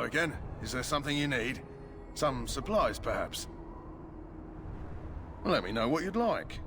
again. Is there something you need? Some supplies, perhaps? Let me know what you'd like.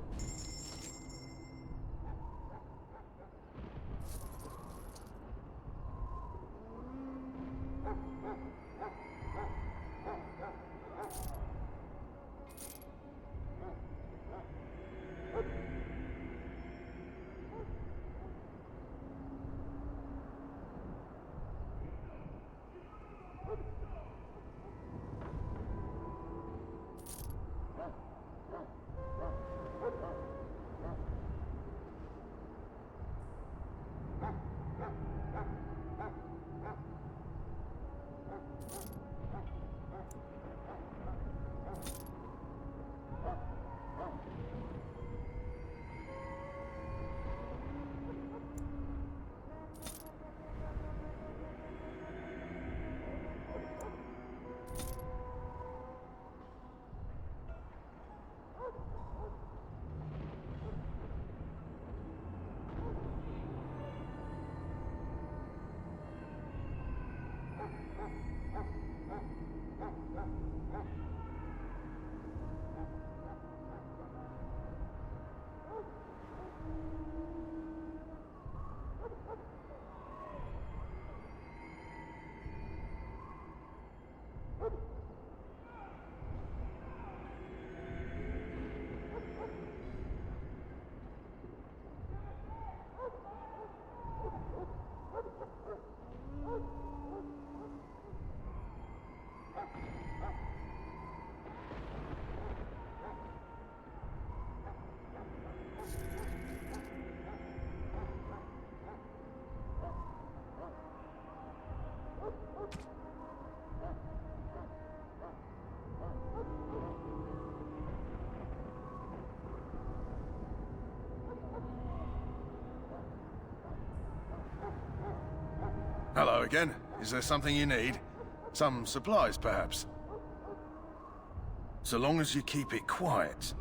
Hello again. Is there something you need? Some supplies, perhaps? So long as you keep it quiet.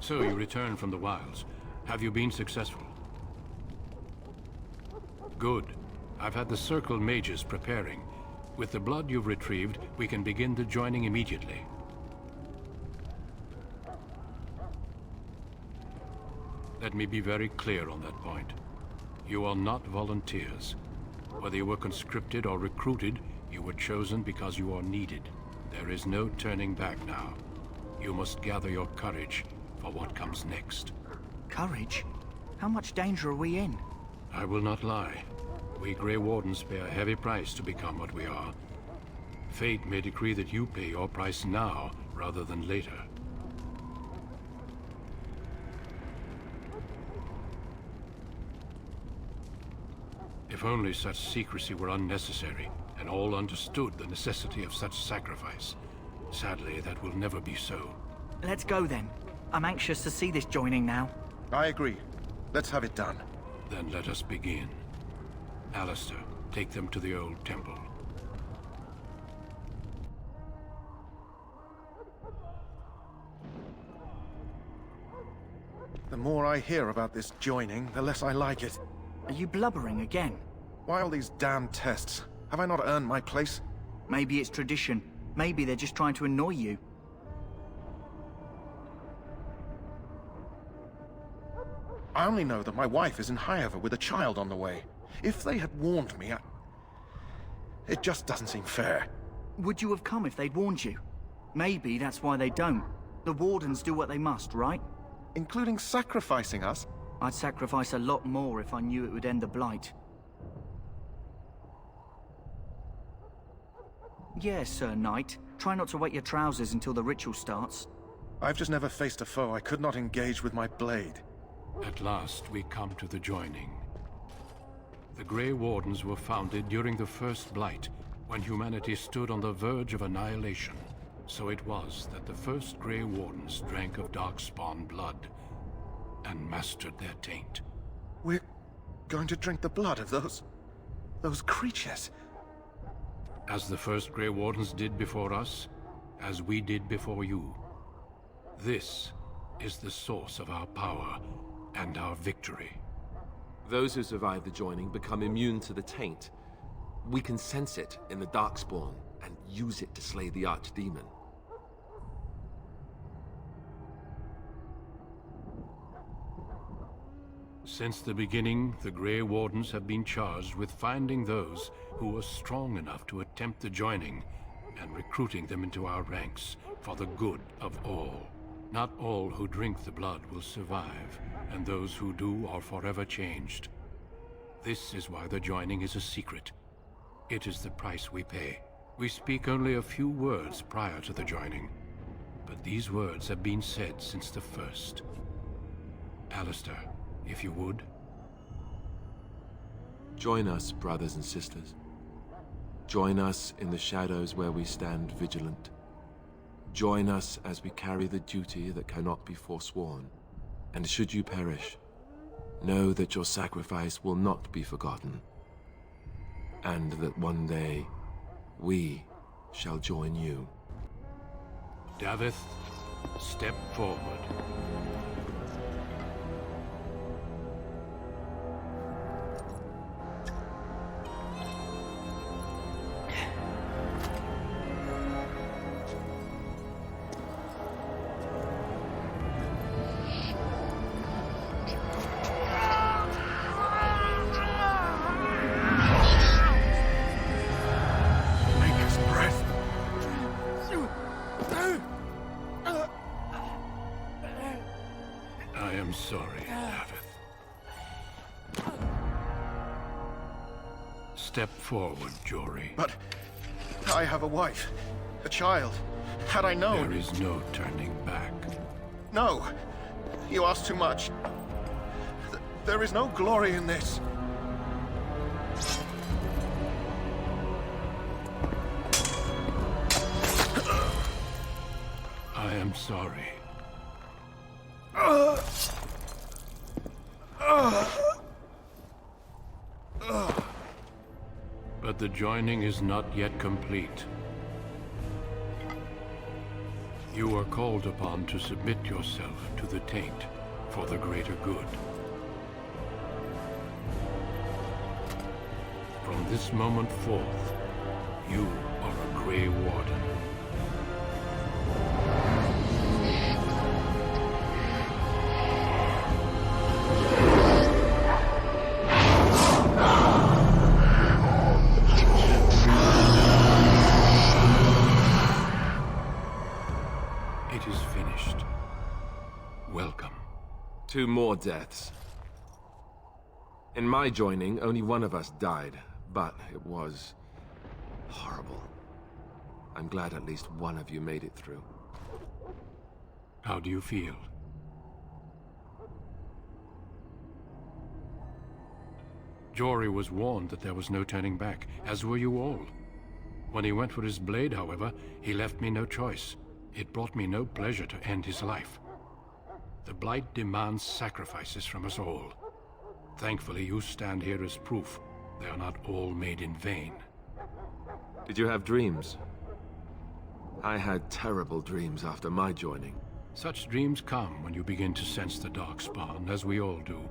So you returned from the wilds. Have you been successful? Good. I've had the Circle mages preparing. With the blood you've retrieved, we can begin the joining immediately. Let me be very clear on that point. You are not volunteers. Whether you were conscripted or recruited, you were chosen because you are needed. There is no turning back now. You must gather your courage for what comes next. Courage? How much danger are we in? I will not lie. We Grey Wardens pay a heavy price to become what we are. Fate may decree that you pay your price now, rather than later. If only such secrecy were unnecessary, and all understood the necessity of such sacrifice. Sadly, that will never be so. Let's go then. I'm anxious to see this joining now. I agree. Let's have it done. Then let us begin. Alistair, take them to the old temple. The more I hear about this joining, the less I like it. Are you blubbering again? Why all these damn tests? Have I not earned my place? Maybe it's tradition. Maybe they're just trying to annoy you. I only know that my wife is in Highever with a child on the way. If they had warned me, it just doesn't seem fair. Would you have come if they'd warned you? Maybe that's why they don't. The Wardens do what they must, right? Including sacrificing us? I'd sacrifice a lot more if I knew it would end the Blight. Yes, Sir Knight. Try not to wet your trousers until the ritual starts. I've just never faced a foe I could not engage with my blade. At last, we come to the joining. The Grey Wardens were founded during the First Blight, when humanity stood on the verge of annihilation. So it was that the first Grey Wardens drank of Darkspawn blood, and mastered their taint. We're going to drink the blood of those creatures. As the first Grey Wardens did before us, as we did before you. This is the source of our power and our victory. Those who survive the joining become immune to the taint. We can sense it in the Darkspawn and use it to slay the Archdemon. Since the beginning, the Grey Wardens have been charged with finding those who were strong enough to attempt the joining and recruiting them into our ranks for the good of all. Not all who drink the blood will survive, and those who do are forever changed. This is why the joining is a secret. It is the price we pay. We speak only a few words prior to the joining, but these words have been said since the first. Alistair, if you would. Join us, brothers and sisters. Join us in the shadows where we stand vigilant. Join us as we carry the duty that cannot be forsworn. And should you perish, know that your sacrifice will not be forgotten, and that one day, we shall join you. Davith, step forward. I am sorry, Davith. Step forward, Jory. But I have a wife, a child. Had I known... There is no turning back. No! You ask too much. There is no glory in this. I am sorry. But the joining is not yet complete. You are called upon to submit yourself to the taint for the greater good. From this moment forth, you are a Grey Warden. It is finished. Welcome. 2 more deaths. In my joining, only one of us died, but it was horrible. I'm glad at least one of you made it through. How do you feel? Jory was warned that there was no turning back, as were you all. When he went for his blade, however, he left me no choice. It brought me no pleasure to end his life. The Blight demands sacrifices from us all. Thankfully, you stand here as proof they are not all made in vain. Did you have dreams? I had terrible dreams after my joining. Such dreams come when you begin to sense the Darkspawn, as we all do.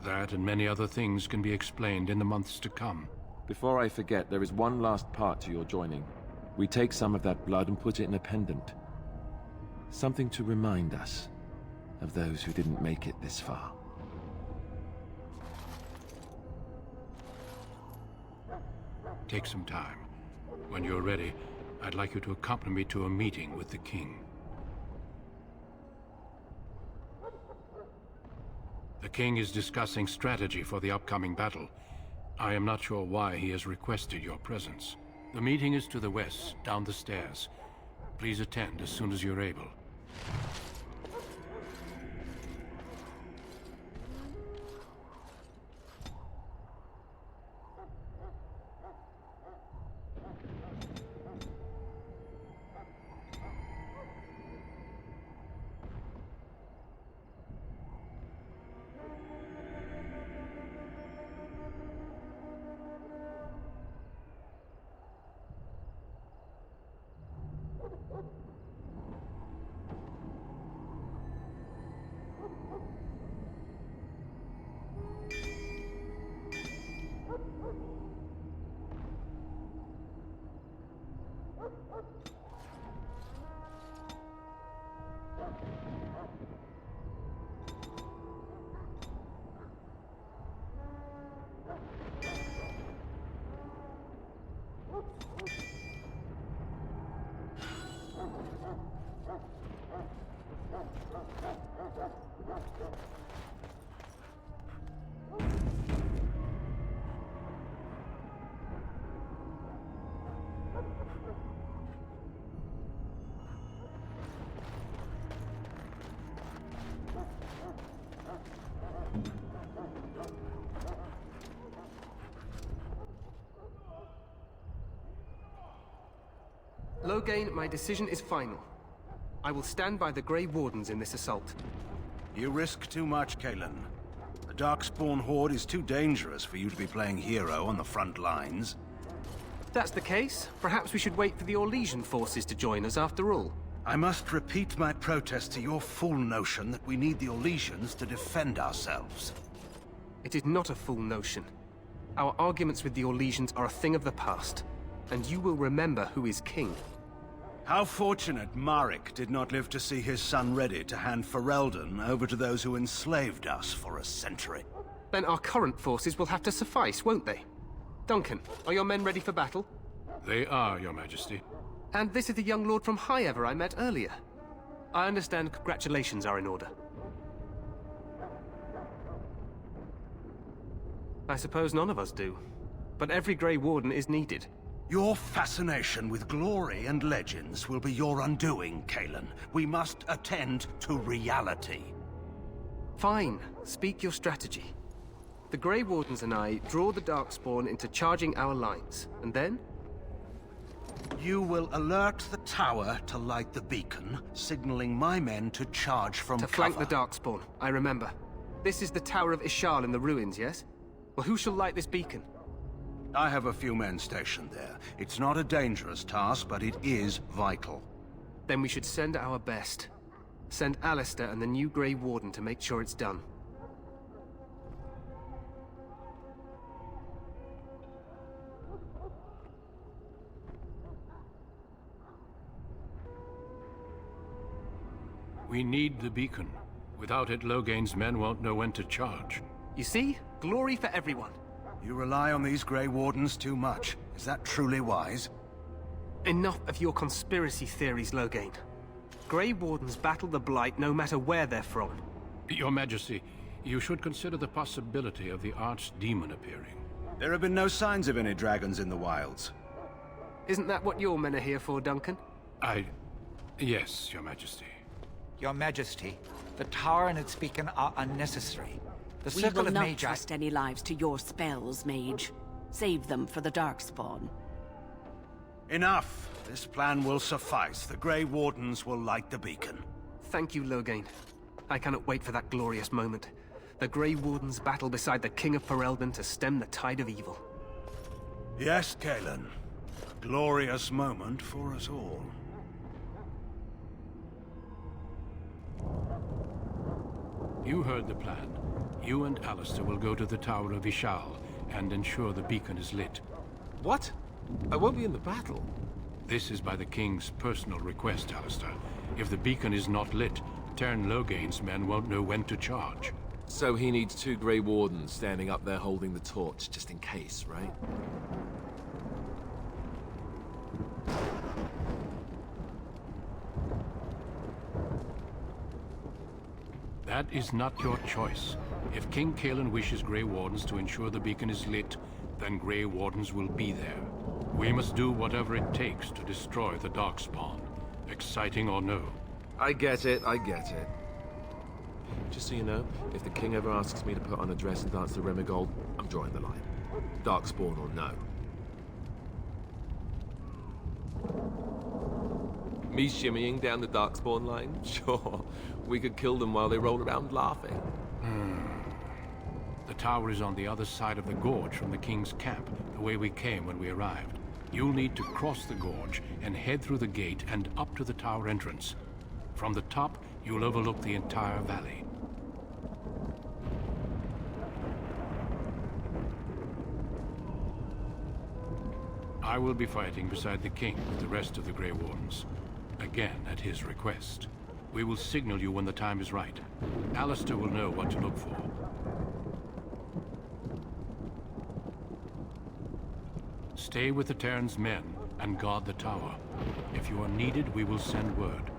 That and many other things can be explained in the months to come. Before I forget, there is one last part to your joining. We take some of that blood and put it in a pendant. Something to remind us of those who didn't make it this far. Take some time. When you're ready, I'd like you to accompany me to a meeting with the king. The king is discussing strategy for the upcoming battle. I am not sure why he has requested your presence. The meeting is to the west, down the stairs. Please attend as soon as you're able. Loghain, my decision is final. I will stand by the Grey Wardens in this assault. You risk too much, Cousland. The Darkspawn Horde is too dangerous for you to be playing hero on the front lines. If that's the case, perhaps we should wait for the Orlesian forces to join us after all. I must repeat my protest to your fool notion that we need the Orlesians to defend ourselves. It is not a fool notion. Our arguments with the Orlesians are a thing of the past, and you will remember who is king. How fortunate Marek did not live to see his son ready to hand Ferelden over to those who enslaved us for a century. Then our current forces will have to suffice, won't they? Duncan, are your men ready for battle? They are, Your Majesty. And this is the young lord from Highever I met earlier. I understand congratulations are in order. I suppose none of us do. But every Grey Warden is needed. Your fascination with glory and legends will be your undoing, Cousland. We must attend to reality. Fine. Speak your strategy. The Grey Wardens and I draw the Darkspawn into charging our lines, and then? You will alert the tower to light the beacon, signaling my men to charge from cover. To flank the Darkspawn, I remember. This is the Tower of Ishal in the ruins, yes? Well, who shall light this beacon? I have a few men stationed there. It's not a dangerous task, but it is vital. Then we should send our best. Send Alistair and the new Grey Warden to make sure it's done. We need the beacon. Without it, Loghain's men won't know when to charge. You see? Glory for everyone. You rely on these Grey Wardens too much. Is that truly wise? Enough of your conspiracy theories, Loghain. Grey Wardens battle the Blight no matter where they're from. Your Majesty, you should consider the possibility of the Archdemon appearing. There have been no signs of any dragons in the wilds. Isn't that what your men are here for, Duncan? Yes, Your Majesty. Your Majesty, the tower and its beacon are unnecessary. The We circle will of not Magi... trust any lives to your spells, Mage. Save them for the Darkspawn. Enough! This plan will suffice. The Grey Wardens will light the beacon. Thank you, Loghain. I cannot wait for that glorious moment. The Grey Wardens battle beside the King of Ferelden to stem the tide of evil. Yes, Cailan. A glorious moment for us all. You heard the plan. You and Alistair will go to the Tower of Ishal and ensure the beacon is lit. What? I won't be in the battle. This is by the King's personal request, Alistair. If the beacon is not lit, Tern Loghain's men won't know when to charge. So he needs 2 Grey Wardens standing up there holding the torch, just in case, right? That is not your choice. If King Cailan wishes Grey Wardens to ensure the beacon is lit, then Grey Wardens will be there. We must do whatever it takes to destroy the Darkspawn, exciting or no. I get it, I get it. Just so you know, if the king ever asks me to put on a dress and dance the Remigold, I'm drawing the line. Darkspawn or no. Me shimmying down the Darkspawn line? Sure. We could kill them while they roll around laughing. The tower is on the other side of the gorge from the King's camp, the way we came when we arrived. You'll need to cross the gorge and head through the gate and up to the tower entrance. From the top, you'll overlook the entire valley. I will be fighting beside the King with the rest of the Grey Wardens. Again, at his request. We will signal you when the time is right. Alistair will know what to look for. Stay with the Terran's men and guard the tower. If you are needed, we will send word.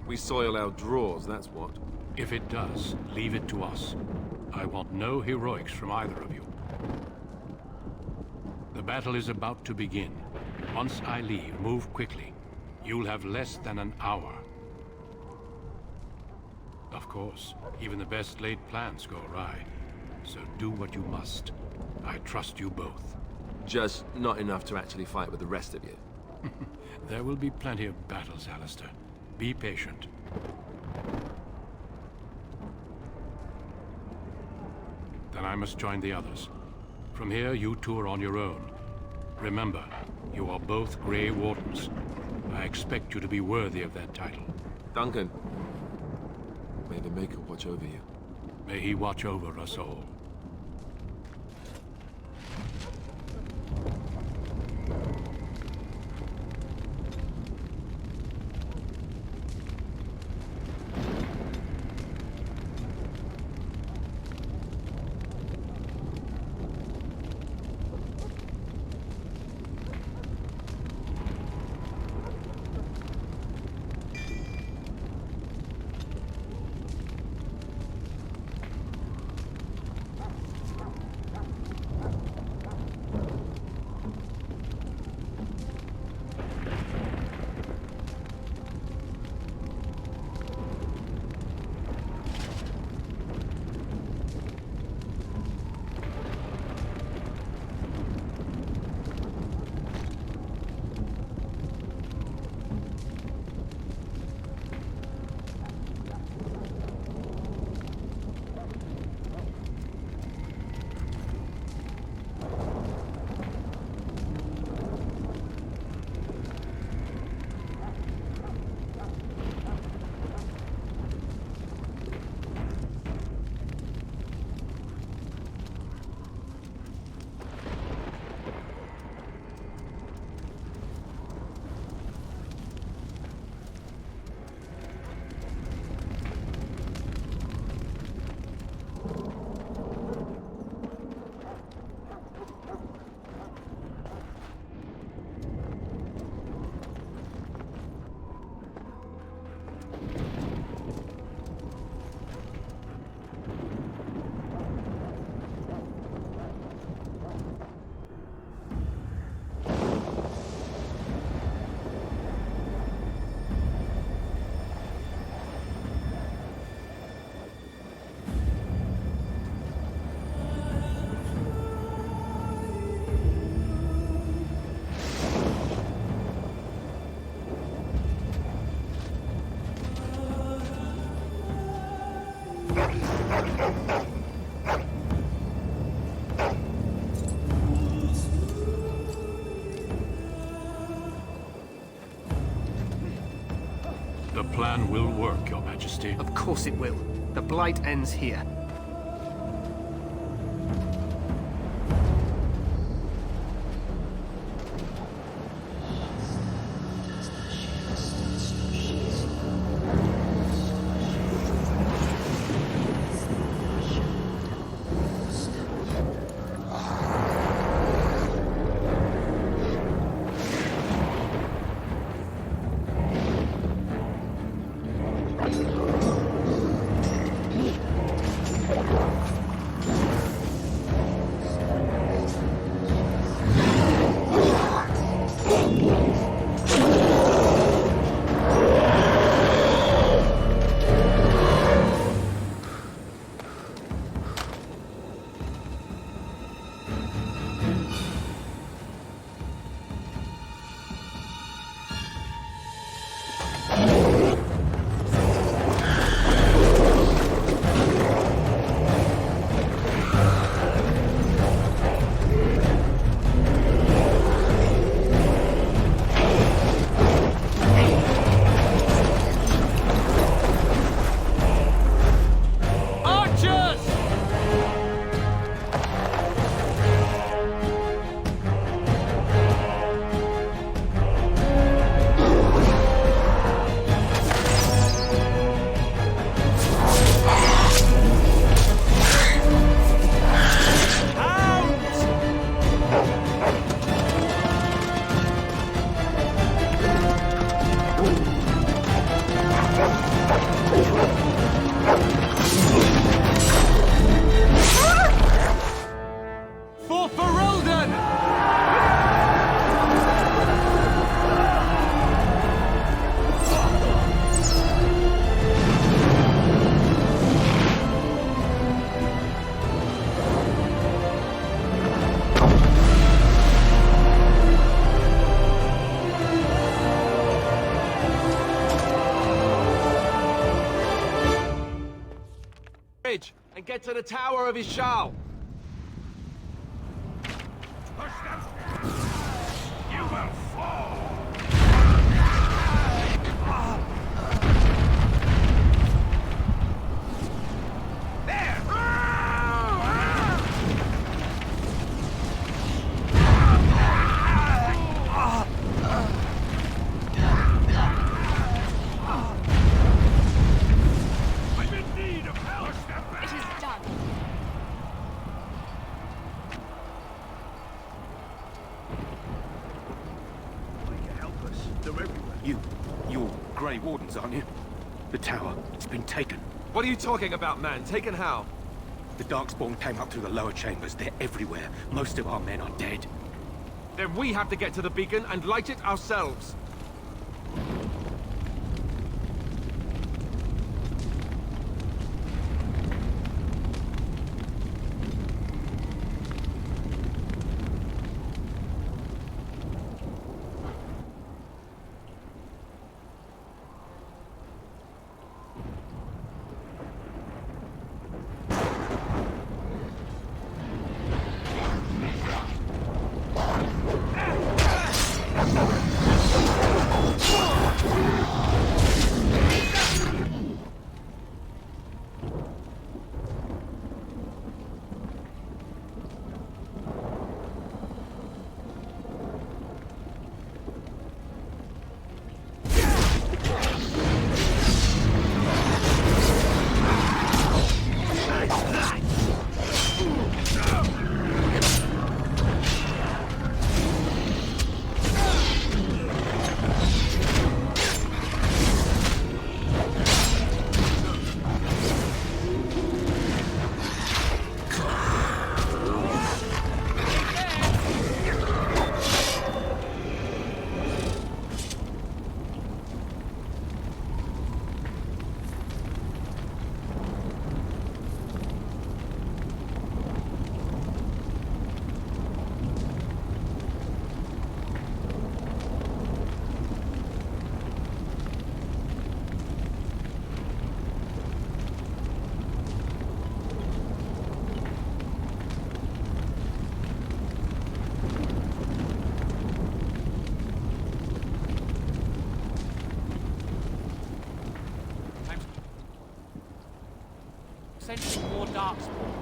We soil our drawers, that's what. If it does, leave it to us. I want no heroics from either of you. The battle is about to begin. Once I leave, move quickly. You'll have less than an hour. Of course, even the best laid plans go awry. So do what you must. I trust you both. Just not enough to actually fight with the rest of you. There will be plenty of battles, Alistair. Be patient. Then I must join the others. From here, you two are on your own. Remember, you are both Grey Wardens. I expect you to be worthy of that title. Duncan, may the Maker watch over you. May he watch over us all. The plan will work, Your Majesty. Of course it will. The Blight ends here. And get to the Tower of Ishal. You will fall! You're Grey Wardens, aren't you? The tower, it's been taken. What are you talking about, man? Taken how? The Darkspawn came up through the lower chambers. They're everywhere. Most of our men are dead. Then we have to get to the beacon and light it ourselves. sensing more darkspawn.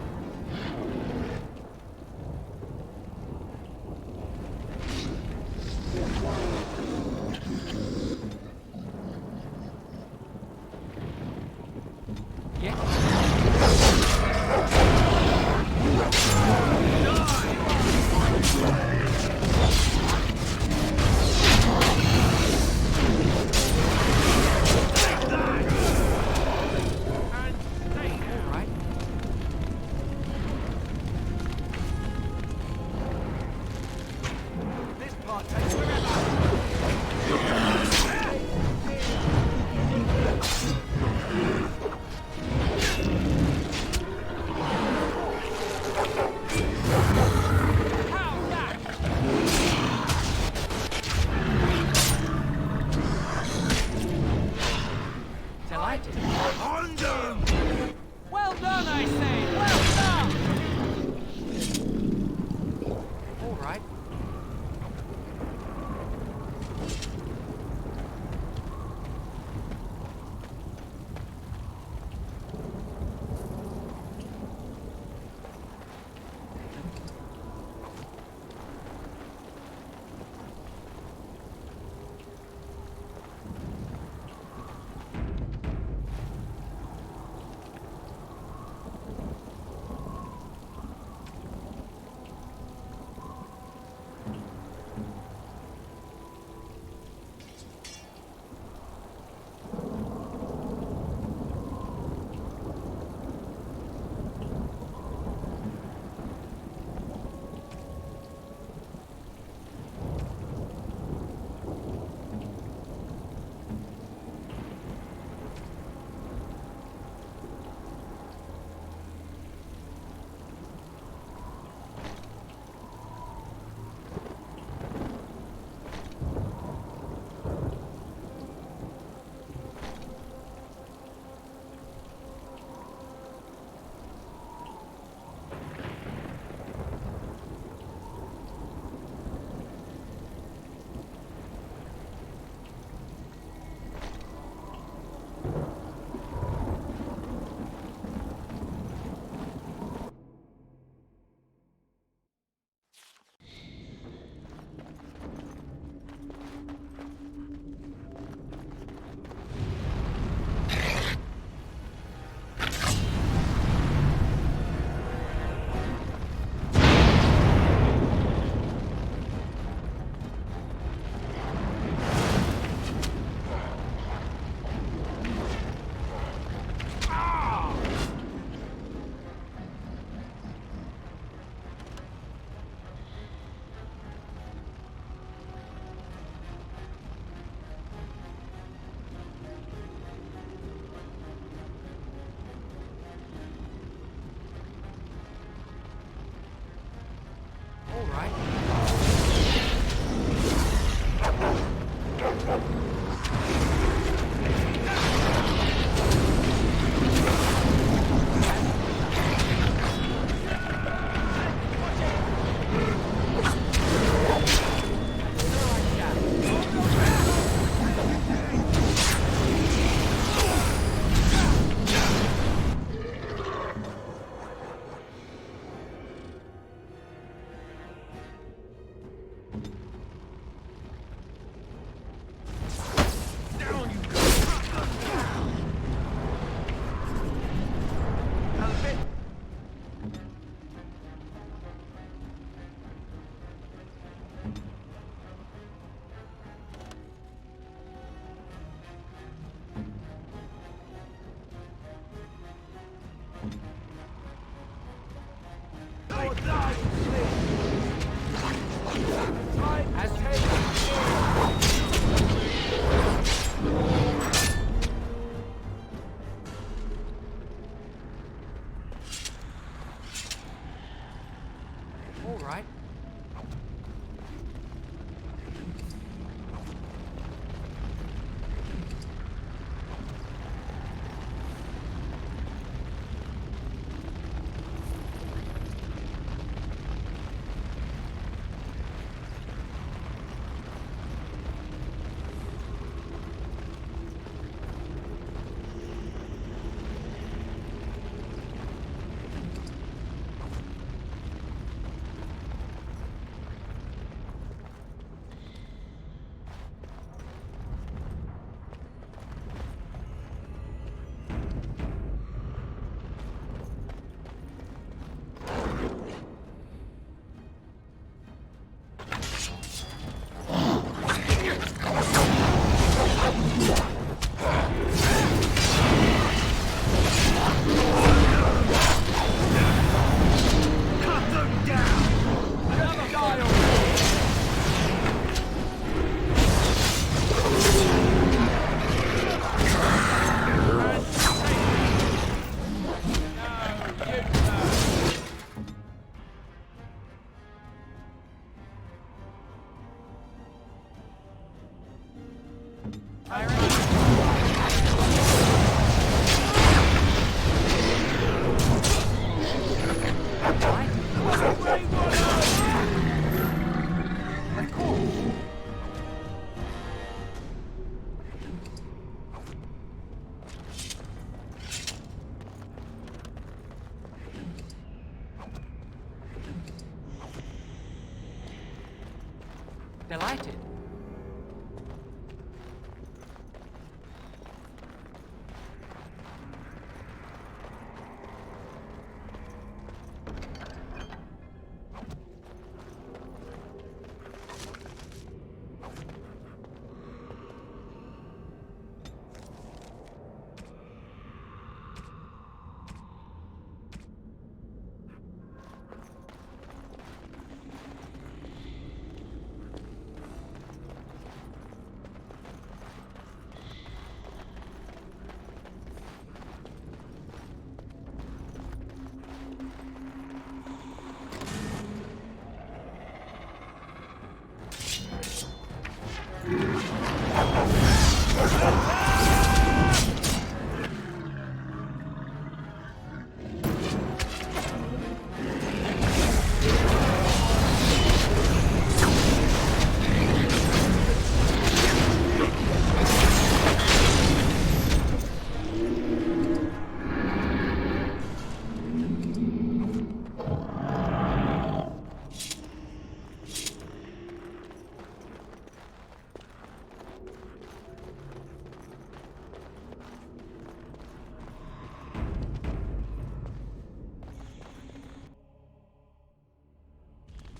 Well done, I say! Well done! All right. All right. All right. Delighted.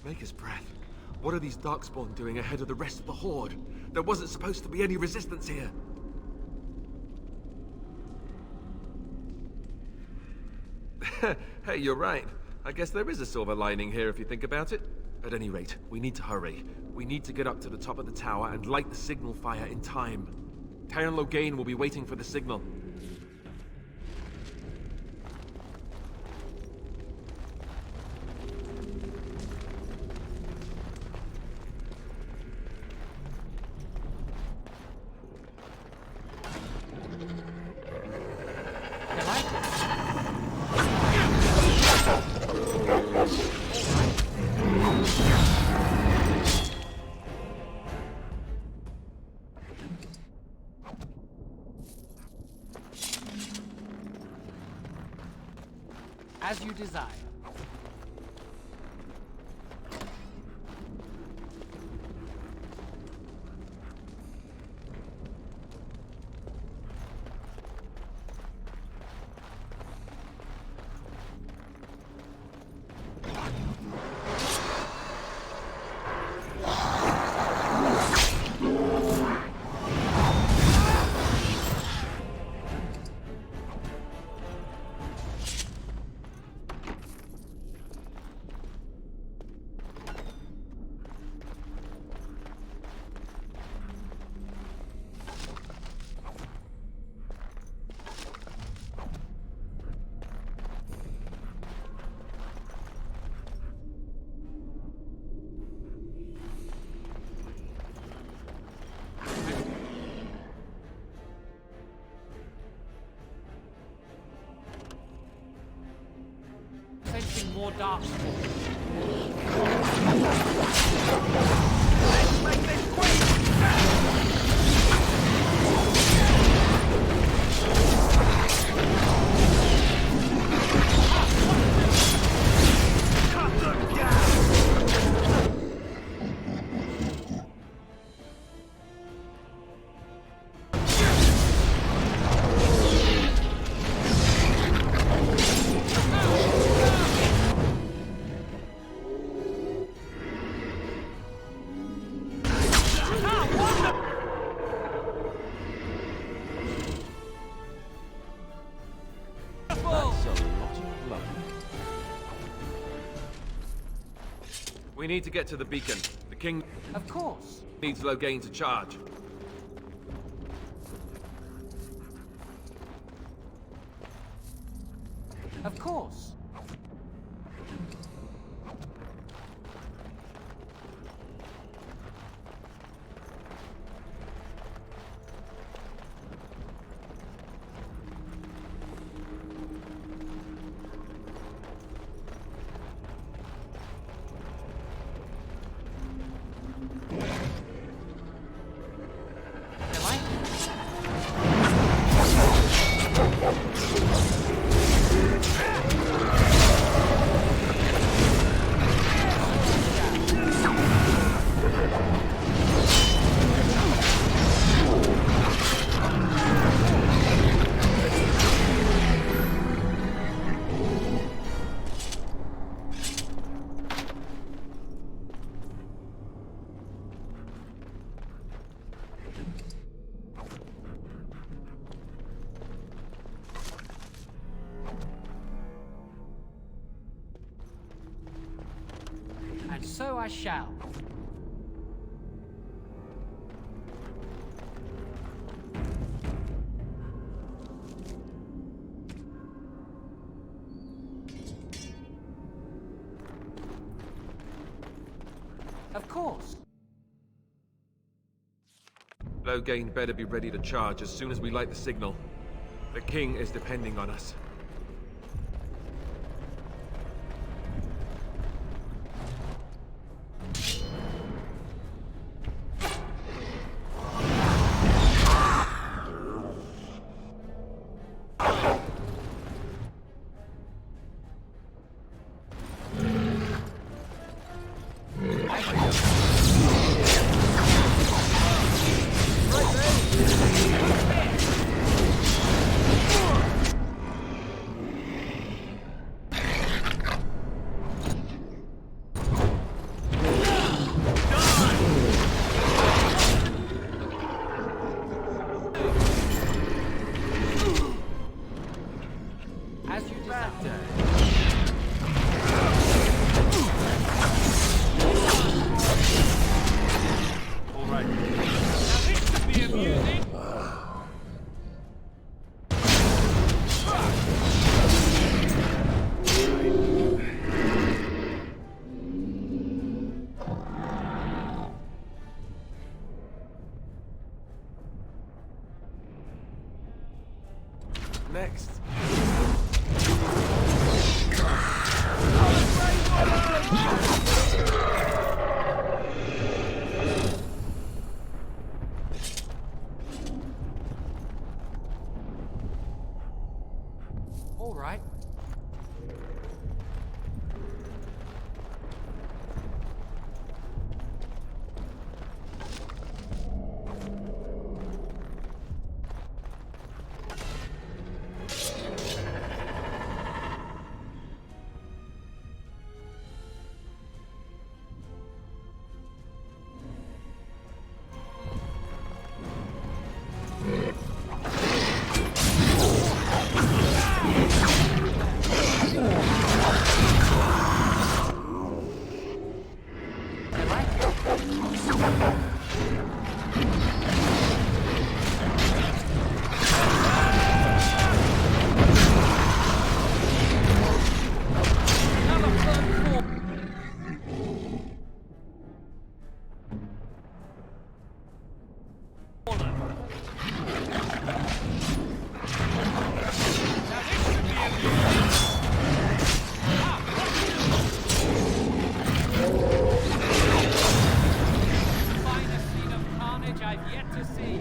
Maker's breath. What are these Darkspawn doing ahead of the rest of the Horde? There wasn't supposed to be any resistance here. Hey, you're right. I guess there is a silver lining here if you think about it. At any rate, we need to hurry. We need to get up to the top of the tower and light the signal fire in time. Tyron Loghain will be waiting for the signal. As you desire. Sensing more darkspawn. Let's make this quick! Cut them down! We need to get to the beacon. The king Of course. needs Loghain to charge. Of course. Delighted. And so I shall. Of course. Loghain better be ready to charge as soon as we light the signal. The king is depending on us. As you desire. All right. Now this could be amusing. Next. All right. I've yet to see.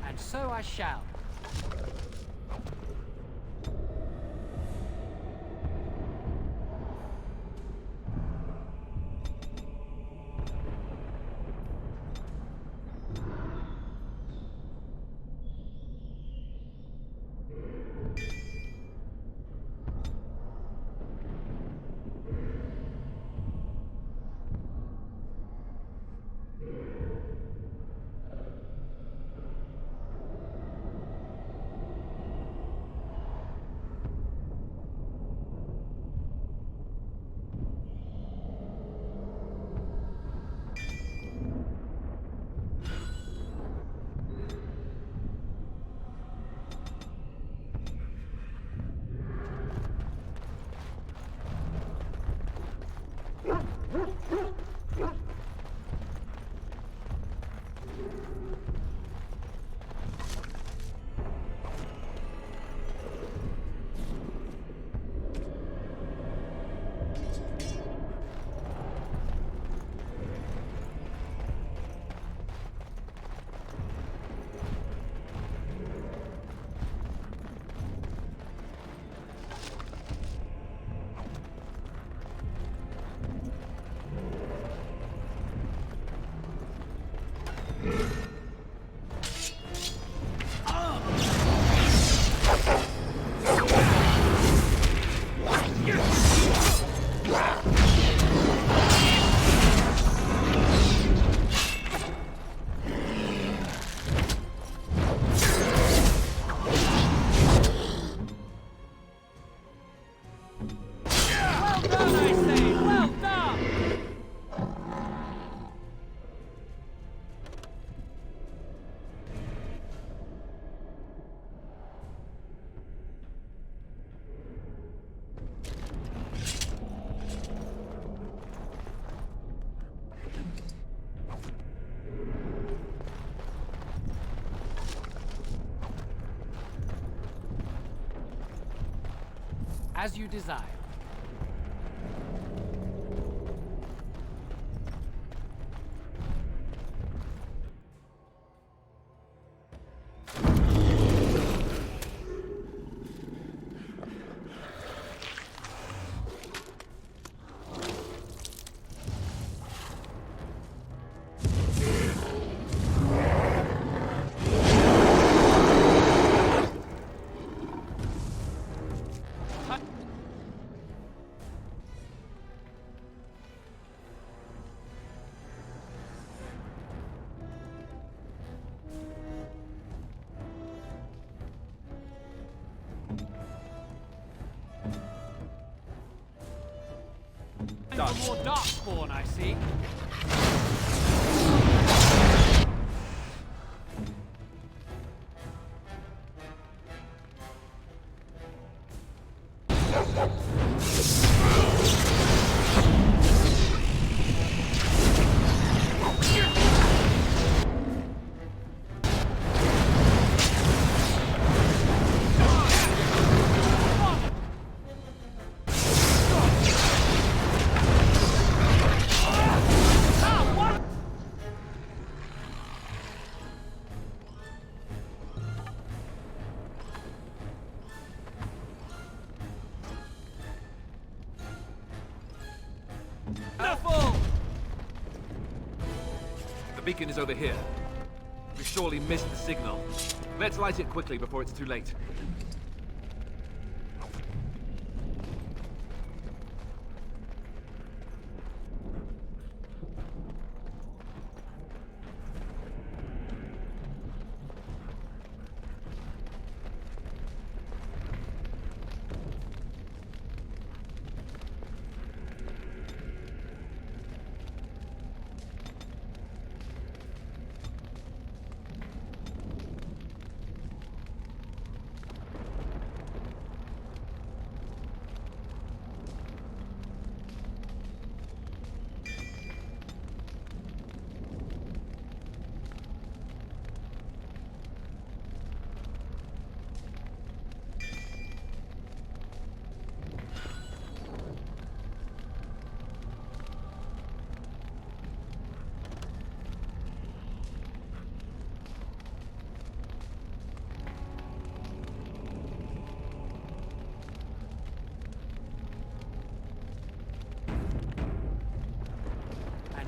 And so I shall. As you desire. For more darkspawn, I see. The beacon is over here. We surely missed the signal. Let's light it quickly before it's too late.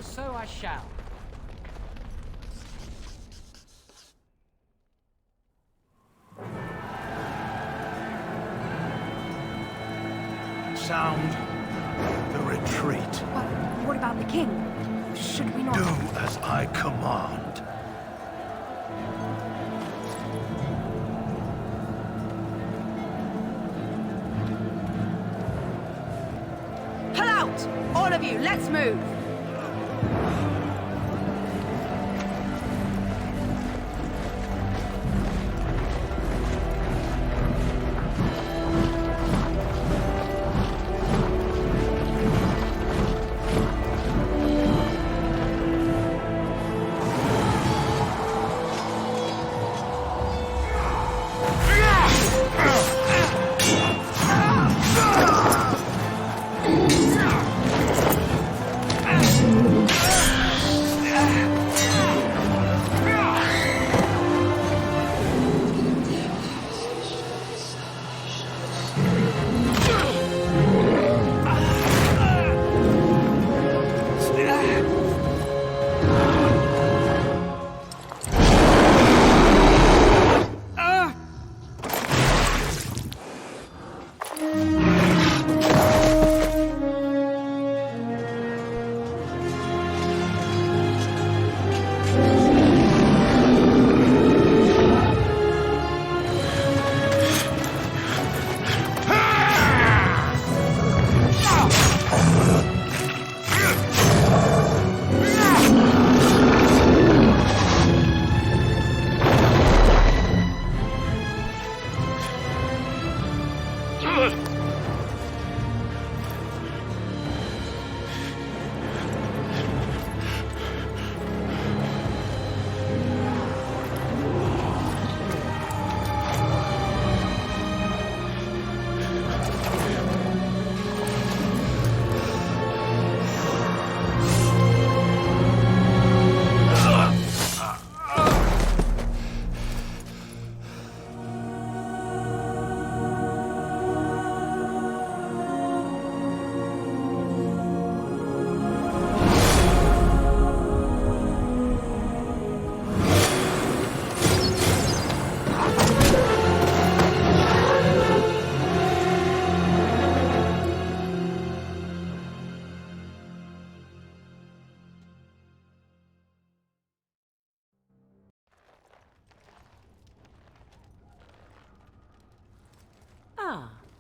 So I shall. Sound the retreat. But what about the king? Should we not... Do as I command. Pull out! All of you, let's move!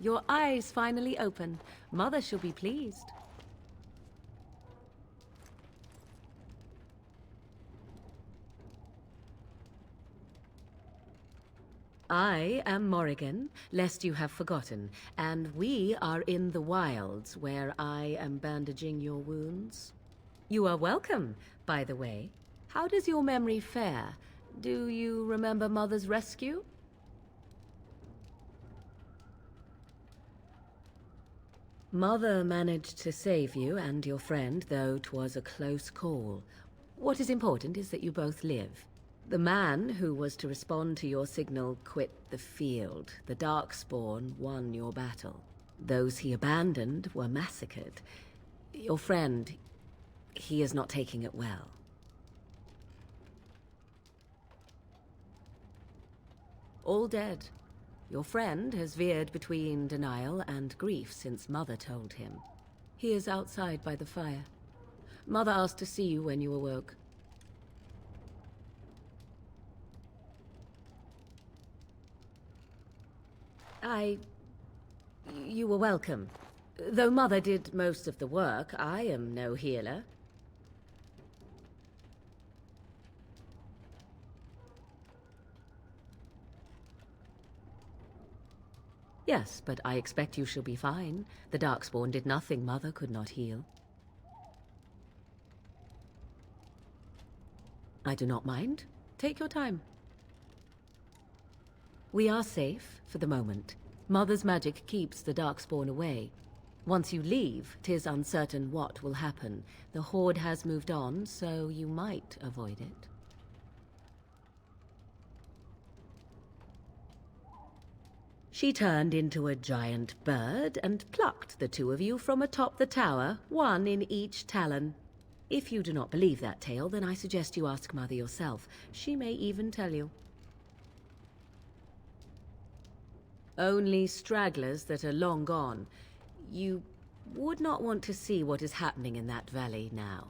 Your eyes finally open. Mother shall be pleased. I am Morrigan, lest you have forgotten, and we are in the wilds where I am bandaging your wounds. You are welcome, by the way. How does your memory fare? Do you remember Mother's rescue? Mother managed to save you and your friend, though 'twas a close call. What is important is that you both live. The man who was to respond to your signal quit the field. The Darkspawn won your battle. Those he abandoned were massacred. Your friend, he is not taking it well. All dead. Your friend has veered between denial and grief since Mother told him. He is outside by the fire. Mother asked to see you when you awoke. You were welcome. Though Mother did most of the work, I am no healer. Yes, but I expect you shall be fine. The Darkspawn did nothing Mother could not heal. I do not mind. Take your time. We are safe, for the moment. Mother's magic keeps the Darkspawn away. Once you leave, 'tis uncertain what will happen. The Horde has moved on, so you might avoid it. She turned into a giant bird and plucked the two of you from atop the tower, one in each talon. If you do not believe that tale, then I suggest you ask Mother yourself. She may even tell you. Only stragglers that are long gone. You would not want to see what is happening in that valley now.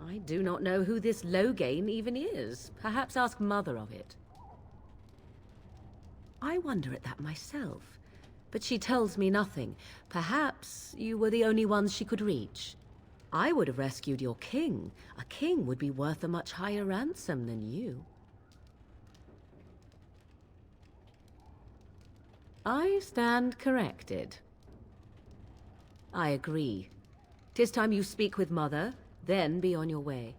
I do not know who this Loghain even is. Perhaps ask Mother of it. I wonder at that myself, but she tells me nothing. Perhaps you were the only ones she could reach. I would have rescued your king. A king would be worth a much higher ransom than you. I stand corrected. I agree. 'Tis time you speak with Mother, then be on your way.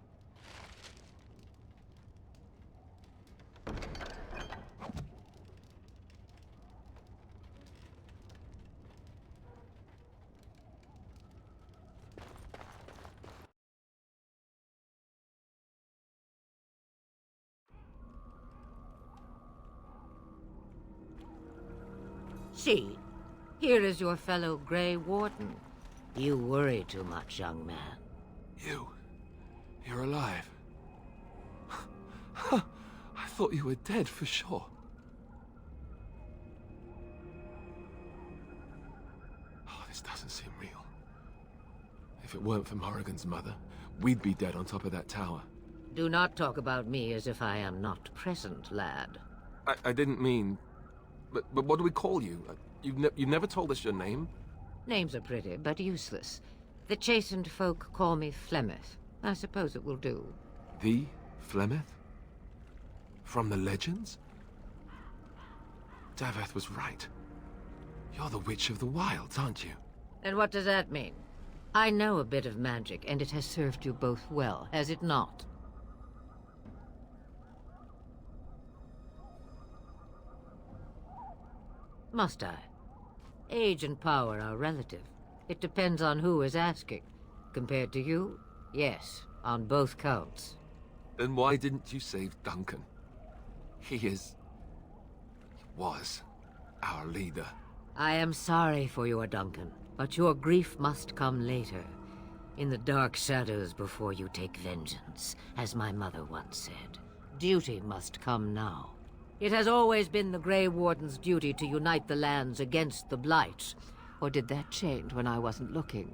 See, here is your fellow Grey Warden. You worry too much, young man. You're alive. I thought you were dead for sure. Oh, this doesn't seem real. If it weren't for Morrigan's mother, we'd be dead on top of that tower. Do not talk about me as if I am not present, lad. I didn't mean... But what do we call you? You've never told us your name? Names are pretty, but useless. The chastened folk call me Flemeth. I suppose it will do. The Flemeth? From the legends? Daveth was right. You're the Witch of the Wilds, aren't you? And what does that mean? I know a bit of magic, and it has served you both well, has it not? Must I? Age and power are relative. It depends on who is asking. Compared to you, yes, on both counts. Then why didn't you save Duncan? He was our leader. I am sorry for your Duncan, but your grief must come later. In the dark shadows before you take vengeance, as my mother once said. Duty must come now. It has always been the Grey Warden's duty to unite the lands against the Blight. Or did that change when I wasn't looking?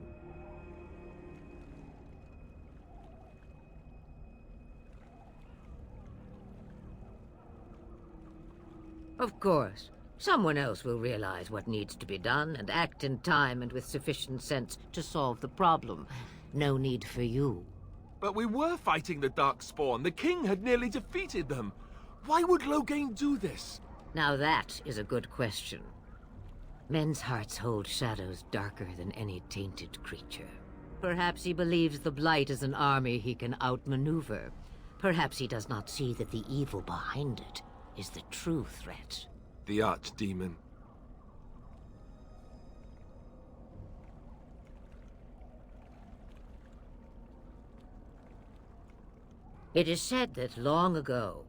Of course. Someone else will realize what needs to be done and act in time and with sufficient sense to solve the problem. No need for you. But we were fighting the Darkspawn. The king had nearly defeated them. Why would Loghain do this? Now that is a good question. Men's hearts hold shadows darker than any tainted creature. Perhaps he believes the Blight is an army he can outmaneuver. Perhaps he does not see that the evil behind it is the true threat. The Archdemon. It is said that long ago,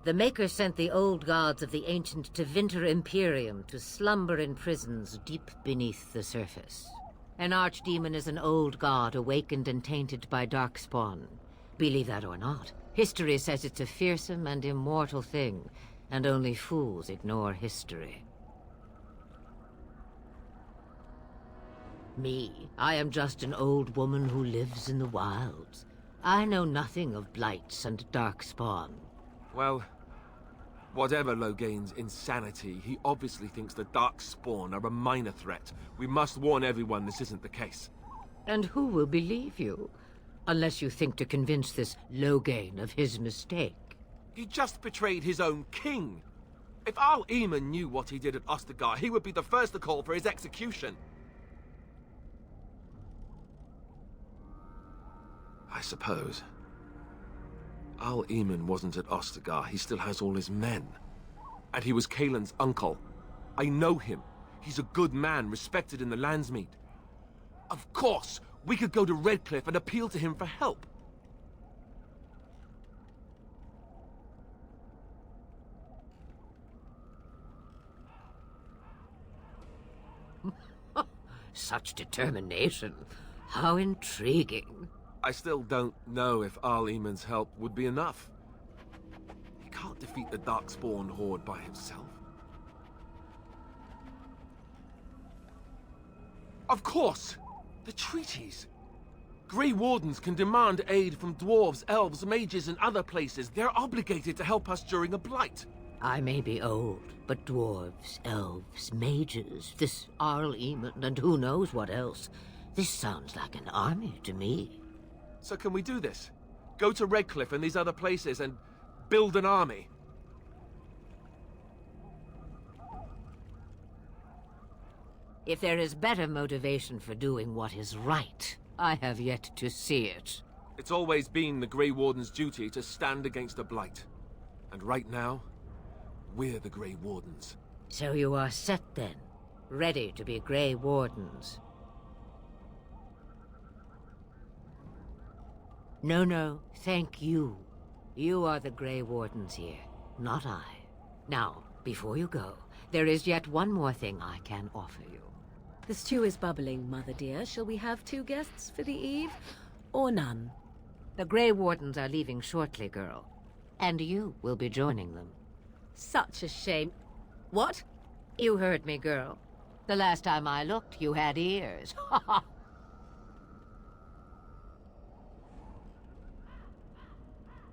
the Maker sent the old gods of the ancient Tevinter Imperium to slumber in prisons deep beneath the surface. An archdemon is an old god awakened and tainted by Darkspawn. Believe that or not, history says it's a fearsome and immortal thing, and only fools ignore history. Me, I am just an old woman who lives in the wilds. I know nothing of blights and Darkspawn. Well, whatever Loghain's insanity, he obviously thinks the Darkspawn are a minor threat. We must warn everyone this isn't the case. And who will believe you? Unless you think to convince this Loghain of his mistake. He just betrayed his own king. If Arl Eamon knew what he did at Ostagar, he would be the first to call for his execution. I suppose. Arl Eamon wasn't at Ostagar. He still has all his men. And he was Kaelin's uncle. I know him. He's a good man, respected in the Landsmeet. Of course, we could go to Redcliffe and appeal to him for help. Such determination. How intriguing. I still don't know if Arl Eamon's help would be enough. He can't defeat the Darkspawn horde by himself. Of course! The treaties! Grey Wardens can demand aid from dwarves, elves, mages, and other places. They're obligated to help us during a blight. I may be old, but dwarves, elves, mages, this Arl Eamon, and who knows what else. This sounds like an army to me. So can we do this? Go to Redcliffe and these other places and build an army? If there is better motivation for doing what is right, I have yet to see it. It's always been the Grey Warden's duty to stand against the Blight. And right now, we're the Grey Wardens. So you are set then, ready to be Grey Wardens. No, thank you. You are the Grey Wardens here, not I. Now, before you go, there is yet one more thing I can offer you. The stew is bubbling, Mother dear. Shall we have 2 guests for the eve, or none? The Grey Wardens are leaving shortly, girl. And you will be joining them. Such a shame. What? You heard me, girl. The last time I looked, you had ears. Ha ha!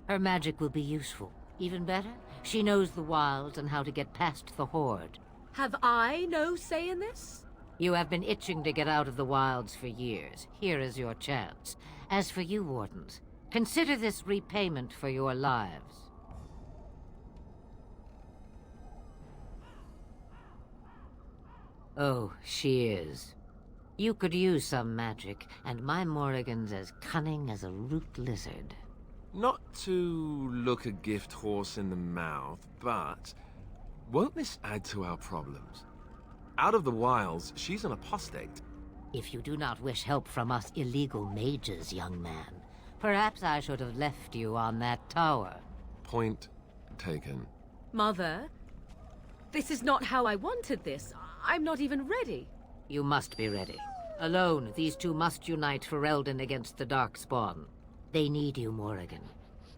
Her magic will be useful. Even better, she knows the wilds and how to get past the Horde. Have I no say in this? You have been itching to get out of the wilds for years. Here is your chance. As for you, Wardens, consider this repayment for your lives. Oh, she is. You could use some magic, and my Morrigan's as cunning as a root lizard. Not to look a gift horse in the mouth, but won't this add to our problems? Out of the wilds, she's an apostate. If you do not wish help from us illegal mages, young man, perhaps I should have left you on that tower. Point taken. Mother, this is not how I wanted this. I'm not even ready. You must be ready. Alone, these two must unite Ferelden against the Darkspawn. They need you, Morrigan.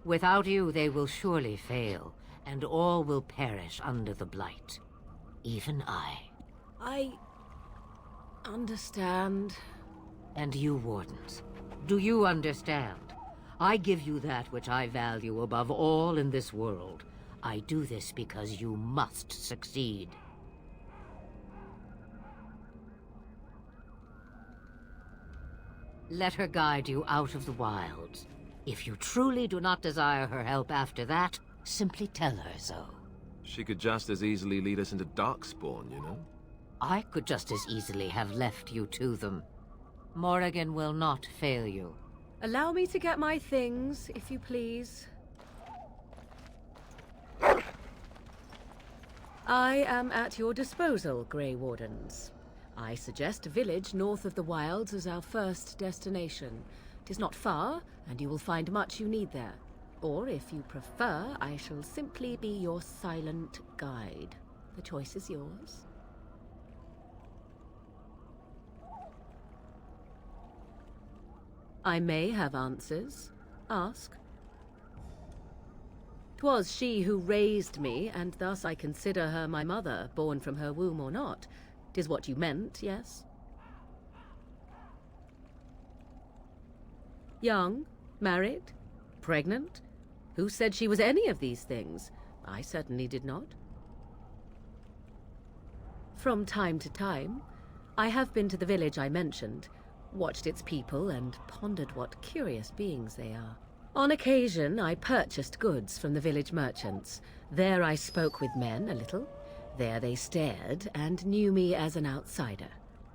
Without you, they will surely fail, and all will perish under the Blight. Even I. I understand. And you, Wardens, do you understand? I give you that which I value above all in this world. I do this because you must succeed. Let her guide you out of the wilds. If you truly do not desire her help after that, simply tell her so. She could just as easily lead us into Darkspawn, you know? I could just as easily have left you to them. Morrigan will not fail you. Allow me to get my things, if you please. I am at your disposal, Grey Wardens. I suggest a village north of the wilds as our first destination. It is not far, and you will find much you need there. Or, if you prefer, I shall simply be your silent guide. The choice is yours. I may have answers. Ask. 'Twas she who raised me, and thus I consider her my mother, born from her womb or not. 'Tis what you meant, yes? Young? Married? Pregnant? Who said she was any of these things? I certainly did not. From time to time, I have been to the village I mentioned, watched its people, and pondered what curious beings they are. On occasion, I purchased goods from the village merchants. There I spoke with men a little. There they stared and knew me as an outsider.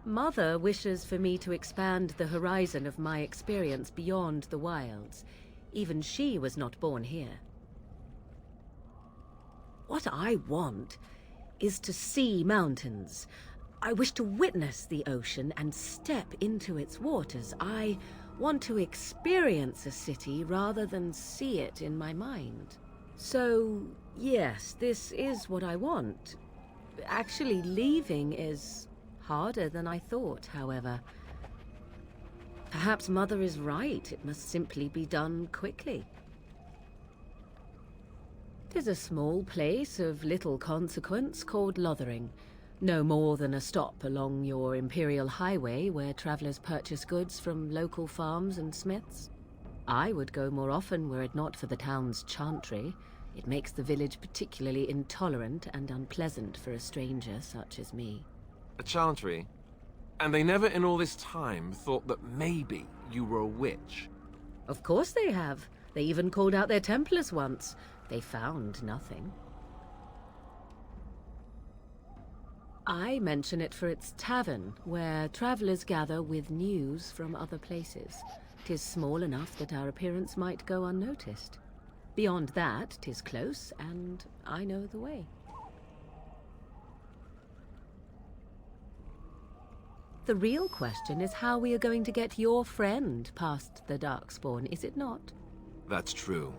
Mother wishes for me to expand the horizon of my experience beyond the wilds. Even she was not born here. What I want is to see mountains. I wish to witness the ocean and step into its waters. I want to experience a city rather than see it in my mind. So, yes, this is what I want. Actually, leaving is harder than I thought, however. Perhaps Mother is right. It must simply be done quickly. 'Tis a small place of little consequence called Lothering. No more than a stop along your Imperial Highway where travelers purchase goods from local farms and smiths. I would go more often were it not for the town's chantry. It makes the village particularly intolerant and unpleasant for a stranger such as me. A chantry? And they never in all this time thought that maybe you were a witch? Of course they have. They even called out their Templars once. They found nothing. I mention it for its tavern, where travelers gather with news from other places. 'Tis small enough that our appearance might go unnoticed. Beyond that, 'tis close, and I know the way. The real question is how we are going to get your friend past the Darkspawn, is it not? That's true.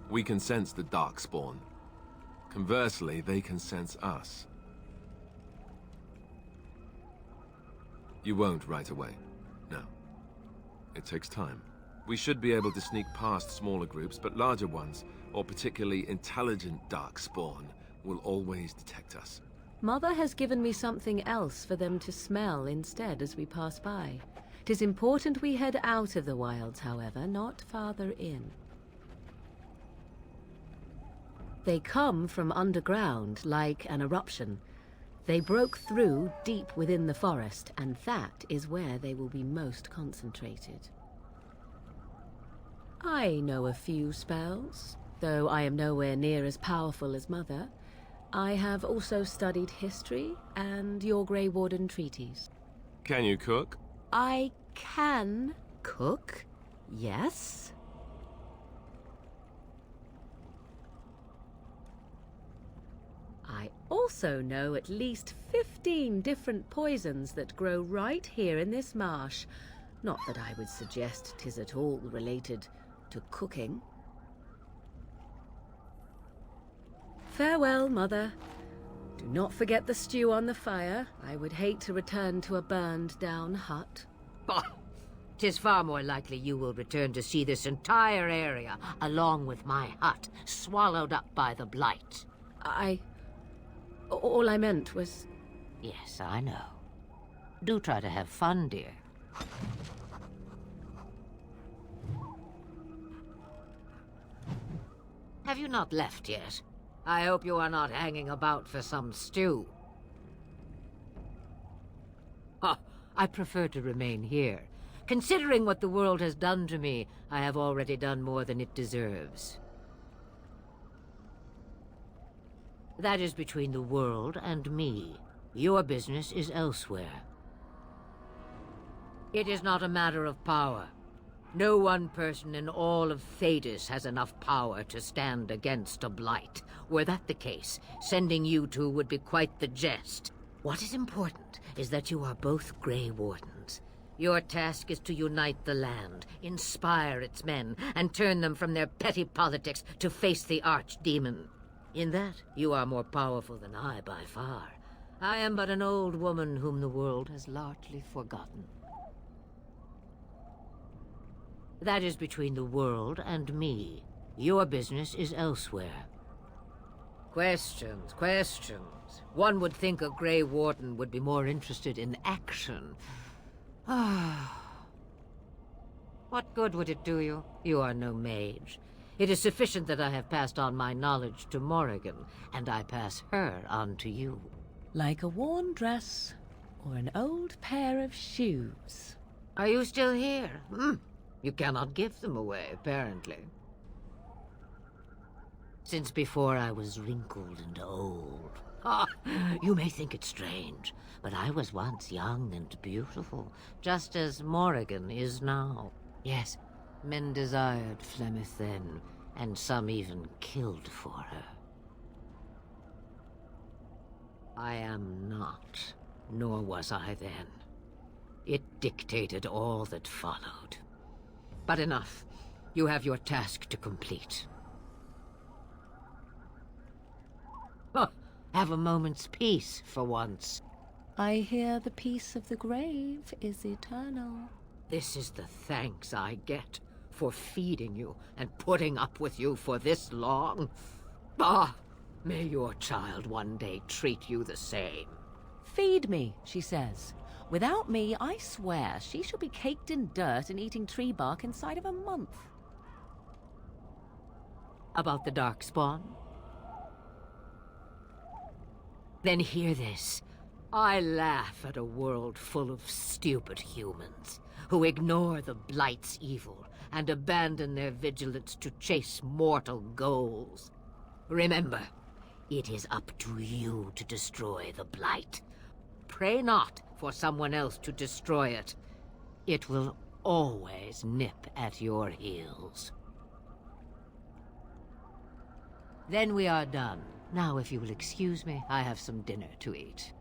We can sense the Darkspawn. Conversely, they can sense us. You won't right away. No. It takes time. We should be able to sneak past smaller groups, but larger ones, or particularly intelligent Darkspawn, will always detect us. Mother has given me something else for them to smell instead as we pass by. 'Tis important we head out of the wilds, however, not farther in. They come from underground, like an eruption. They broke through deep within the forest, and that is where they will be most concentrated. I know a few spells, though I am nowhere near as powerful as Mother. I have also studied history and your Grey Warden treaties. Can you cook? I can cook, yes. I also know at least 15 different poisons that grow right here in this marsh. Not that I would suggest 'tis at all related to cooking. Farewell, Mother. Do not forget the stew on the fire. I would hate to return to a burned-down hut. Bah! 'Tis far more likely you will return to see this entire area, along with my hut, swallowed up by the blight. All I meant was... Yes, I know. Do try to have fun, dear. Have you not left yet? I hope you are not hanging about for some stew. I prefer to remain here. Considering what the world has done to me, I have already done more than it deserves. That is between the world and me. Your business is elsewhere. It is not a matter of power. No one person in all of Thedas has enough power to stand against a blight. Were that the case, sending you two would be quite the jest. What is important is that you are both Grey Wardens. Your task is to unite the land, inspire its men, and turn them from their petty politics to face the archdemon. In that, you are more powerful than I by far. I am but an old woman whom the world has largely forgotten. That is between the world and me. Your business is elsewhere. Questions, questions. One would think a Grey Warden would be more interested in action. What good would it do you? You are no mage. It is sufficient that I have passed on my knowledge to Morrigan, and I pass her on to you. Like a worn dress or an old pair of shoes. Are you still here? You cannot give them away, apparently. Since before I was wrinkled and old. You may think it strange, but I was once young and beautiful, just as Morrigan is now. Yes, men desired Flemeth then, and some even killed for her. I am not, nor was I then. It dictated all that followed. But enough. You have your task to complete. Have a moment's peace for once. I hear the peace of the grave is eternal. This is the thanks I get for feeding you and putting up with you for this long. May your child one day treat you the same. Feed me, she says. Without me, I swear, she shall be caked in dirt and eating tree bark inside of a month. About the Darkspawn? Then hear this. I laugh at a world full of stupid humans who ignore the Blight's evil and abandon their vigilance to chase mortal goals. Remember, it is up to you to destroy the Blight. Pray not for someone else to destroy it. It will always nip at your heels. Then we are done. Now, if you will excuse me, I have some dinner to eat.